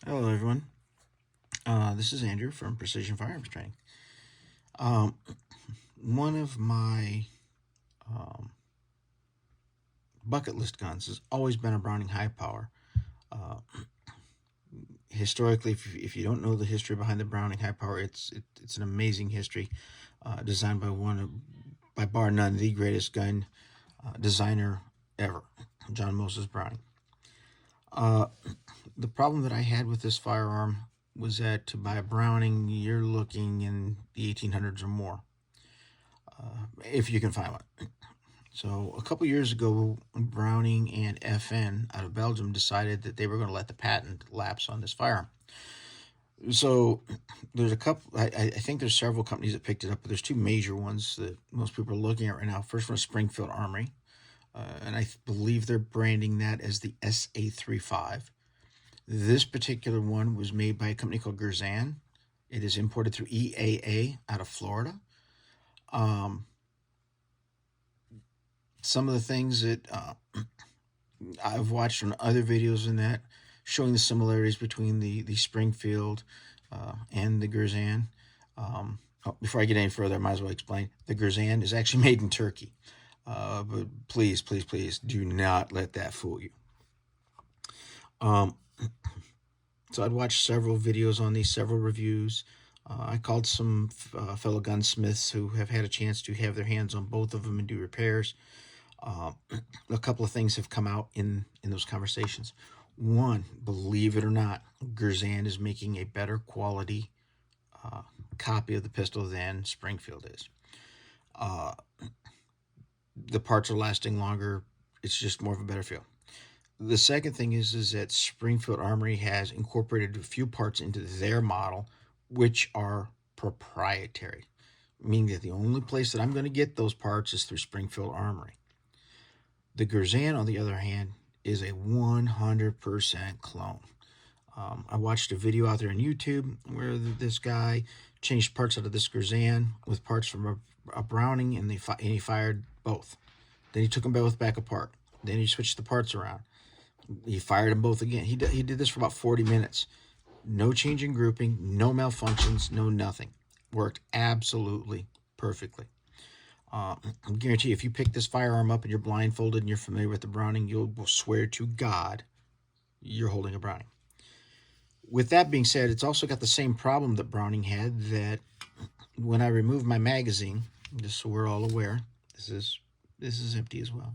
Hello, everyone. This is Andrew from Precision Firearms Training. Um, one of my um, bucket list guns has always been a Browning High Power. Uh, Historically, if you don't know the history behind the Browning High Power, it's an amazing history, designed by bar none the greatest gun designer ever, John Moses Browning. Uh, the problem that I had with this firearm was that to buy a Browning, you're looking in the 1800s or more, if you can find one. So a couple years ago, Browning and FN out of Belgium decided that they were going to let the patent lapse on this firearm. So there's a couple. I think there's several companies that picked it up, but there's two major ones that most people are looking at right now. First one is Springfield Armory, and I believe they're branding that as the SA35. This particular one was made by a company called Girsan. It is imported through EAA out of Florida. Um, some of the things that I've watched on other videos in that showing the similarities between the Springfield and the Girsan. Before I get any further, I might as well explain. The Girsan is actually made in Turkey. But please, please, please do not let that fool you. Um, so I'd watched several videos on these, several reviews. I called some fellow gunsmiths who have had a chance to have their hands on both of them and do repairs. A couple of things have come out in those conversations. One, believe it or not, Girsan is making a better quality copy of the pistol than Springfield is. The parts are lasting longer. It's just more of a better feel. The second thing is that Springfield Armory has incorporated a few parts into their model, which are proprietary, meaning that the only place that I'm going to get those parts is through Springfield Armory. The Girsan, on the other hand, is a 100% clone. I watched a video out there on YouTube where this guy changed parts out of this Girsan with parts from a Browning, and he fired both. Then he took them both back apart. Then he switched the parts around. He fired them both again. He did this for about 40 minutes. No change in grouping, no malfunctions, no nothing. Worked absolutely perfectly. I guarantee you, if you pick this firearm up and you're blindfolded and you're familiar with the Browning, you'll swear to God you're holding a Browning. With that being said, it's also got the same problem that Browning had, that when I remove my magazine, just so we're all aware, this is empty as well,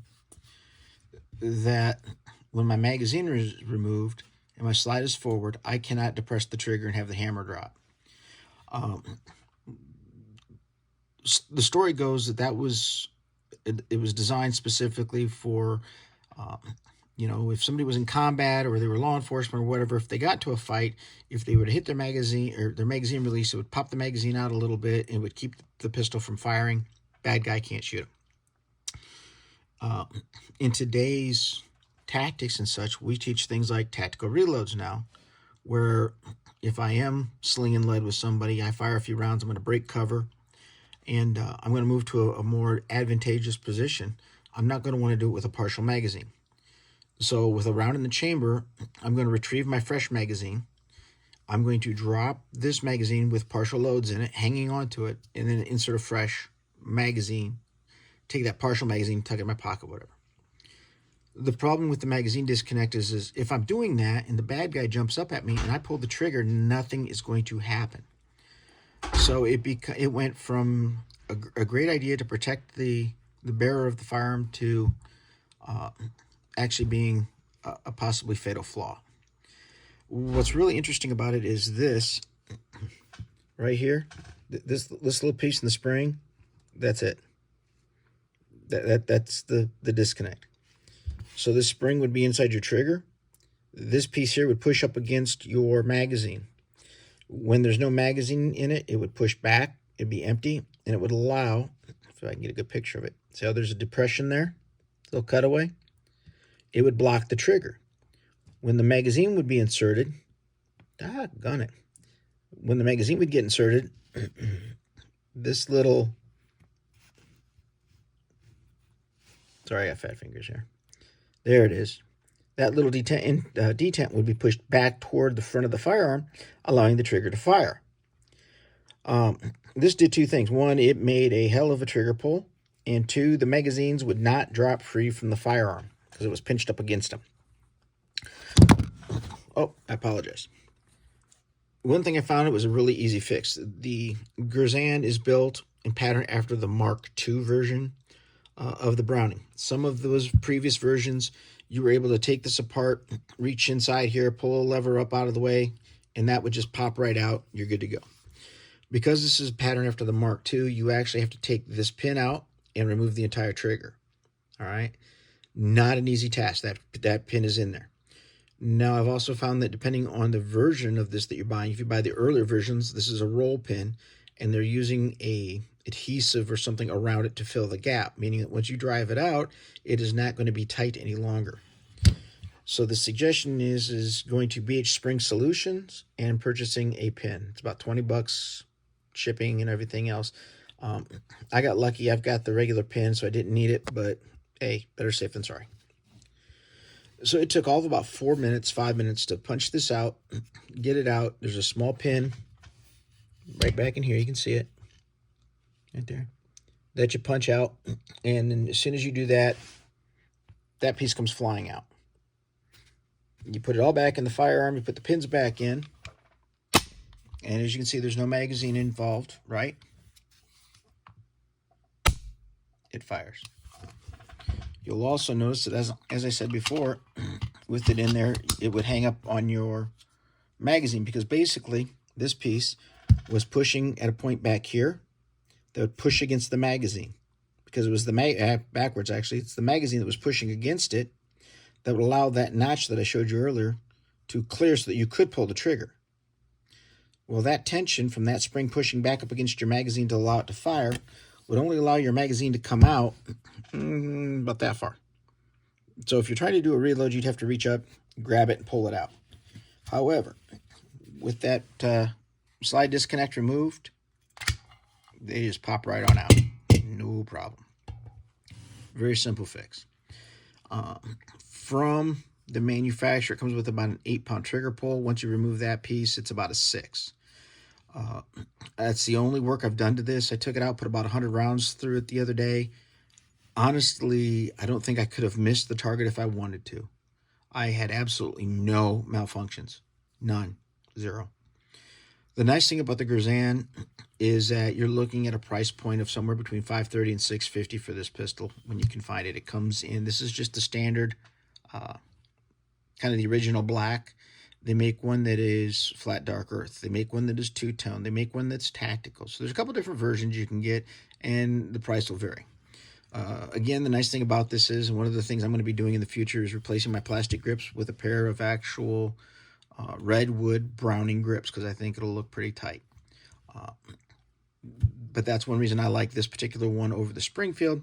that when my magazine is removed and my slide is forward, I cannot depress the trigger and have the hammer drop. The story goes that was it was designed specifically for if somebody was in combat or they were law enforcement or whatever, if they got to a fight, if they would hit their magazine or their magazine release, it would pop the magazine out a little bit and it would keep the pistol from firing. Bad guy can't shoot him. In today's tactics and such, we teach things like tactical reloads now, where if I am slinging lead with somebody, I fire a few rounds, I'm going to break cover, and I'm going to move to a more advantageous position. I'm not going to want to do it with a partial magazine. So with a round in the chamber, I'm going to retrieve my fresh magazine. I'm going to drop this magazine with partial loads in it, hanging onto it, and then insert a fresh magazine. Take that partial magazine, tuck it in my pocket, whatever. The problem with the magazine disconnect is if I'm doing that and the bad guy jumps up at me and I pull the trigger, nothing is going to happen. So it went from a great idea to protect the bearer of the firearm to actually being a possibly fatal flaw. What's really interesting about it is this right here, this little piece in the spring. That's it. That's the disconnect. So this spring would be inside your trigger. This piece here would push up against your magazine. When there's no magazine in it, it would push back. It'd be empty, and it would allow, if I can get a good picture of it, see how there's a depression there, little cutaway? It would block the trigger. When the magazine would be inserted, doggone it, when the magazine would get inserted, this little, sorry, I got fat fingers here. There it is. that little detent would be pushed back toward the front of the firearm, allowing the trigger to fire. This did two things. One, it made a hell of a trigger pull, and two, the magazines would not drop free from the firearm because it was pinched up against them. Oh, I apologize. One thing I found, it was a really easy fix. The Girsan is built and patterned after the Mark II version of the Browning. Some of those previous versions, you were able to take this apart, reach inside here, pull a lever up out of the way, and that would just pop right out. You're good to go. Because this is patterned after the Mark II, you actually have to take this pin out and remove the entire trigger. All right? Not an easy task. That pin is in there. Now, I've also found that depending on the version of this that you're buying, if you buy the earlier versions, this is a roll pin, and they're using a adhesive or something around it to fill the gap, meaning that once you drive it out, it is not going to be tight any longer. So the suggestion is going to BH Spring Solutions and purchasing a pin. It's about $20 shipping and everything else. I got lucky. I've got the regular pin, so I didn't need it, but hey, better safe than sorry. So it took all of about 5 minutes to punch this out, get it out. There's a small pin right back in here. You can see it right there that you punch out. And then as soon as you do that, that piece comes flying out. You put it all back in the firearm. You put the pins back in. And as you can see, there's no magazine involved, right? It fires. You'll also notice that, as I said before, with it in there, it would hang up on your magazine because basically this piece was pushing at a point back here that would push against the magazine because it was backwards actually. It's the magazine that was pushing against it that would allow that notch that I showed you earlier to clear so that you could pull the trigger. Well, that tension from that spring pushing back up against your magazine to allow it to fire would only allow your magazine to come out about that far. So if you're trying to do a reload, you'd have to reach up, grab it, and pull it out. However, with that slide disconnect removed, they just pop right on out. No problem. Very simple fix. From the manufacturer, it comes with about an 8-pound trigger pull. Once you remove that piece, it's about a 6. That's the only work I've done to this. I took it out, put about 100 rounds through it the other day. Honestly, I don't think I could have missed the target if I wanted to. I had absolutely no malfunctions. None. Zero. The nice thing about the Girsan is that you're looking at a price point of somewhere between $530 and $650 for this pistol when you can find it. It comes in, this is just the standard, kind of the original black. They make one that is flat dark earth. They make one that is two-tone. They make one that's tactical. So there's a couple different versions you can get, and the price will vary. Again, the nice thing about this is, and one of the things I'm going to be doing in the future is replacing my plastic grips with a pair of actual redwood Browning grips because I think it'll look pretty tight. But that's one reason I like this particular one over the Springfield.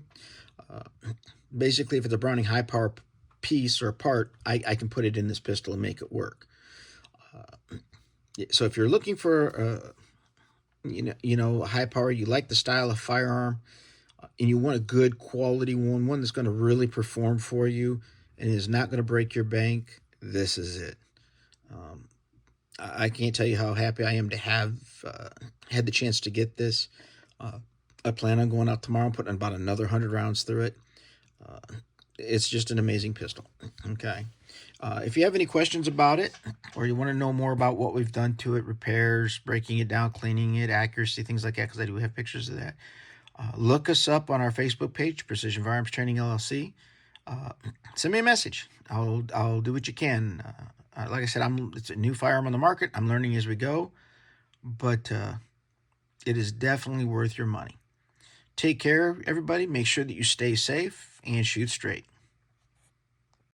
Basically, if it's a Browning high power piece or a part, I can put it in this pistol and make it work. So if you're looking for high power, you like the style of firearm, and you want a good quality one that's going to really perform for you and is not going to break your bank, this is it. I can't tell you how happy I am to have had the chance to get this. I plan on going out tomorrow and putting about another 100 rounds through it. It's just an amazing pistol. Okay. If you have any questions about it, or you want to know more about what we've done to it, repairs, breaking it down, cleaning it, accuracy, things like that, because I do have pictures of that, look us up on our Facebook page, Precision Firearms Training LLC. Send me a message. I'll do what you can. Like I said, it's a new firearm on the market. I'm learning as we go, but it is definitely worth your money. Take care, everybody. Make sure that you stay safe and shoot straight.